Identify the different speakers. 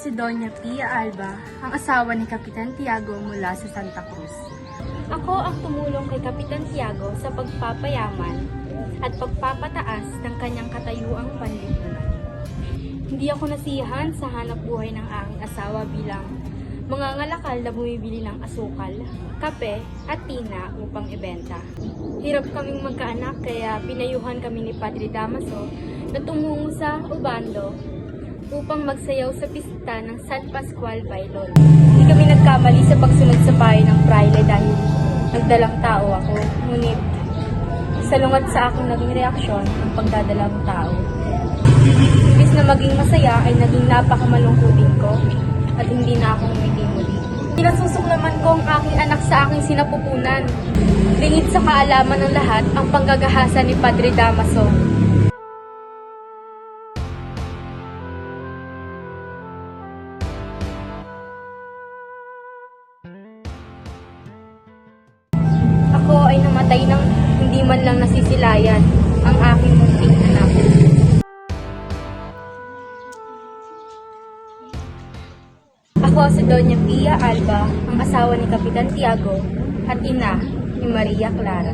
Speaker 1: si Doña Pia Alba, ang asawa ni Kapitan Tiago mula sa Santa Cruz.
Speaker 2: Ako ang tumulong kay Kapitan Tiago sa pagpapayaman at pagpapataas ng kanyang katayuang panlipunan. Hindi ako nasiyahan sa hanap buhay ng aking asawa bilang mga ngalakal na bumibili ng asukal, kape at tina upang ibenta. Hirap kaming magkaanak kaya pinayuhan kami ni Padre Damaso na tumungo sa Obando upang magsayaw sa pista ng San Pascual Bailon. Hindi kami nagkamali sa pagsunod sa payo ng praile dahil nagdalang tao ako. Ngunit salungat sa aking naging reaksyon ang pagdadalang tao. Imbis na maging masaya ay naging napakamalungkutin ko at hindi na ako ngumiti muli. Pinasusuklaman ko ang aking anak sa aking sinapupunan. Lingid sa kaalaman ng lahat ang panggagahasa ni Padre Damaso. Ako ay namatay nang hindi man lang nasisilayan ang aking munting anak. Ako si Doña Pia Alba, ang asawa ni Kapitan Tiago at ina ni Maria Clara.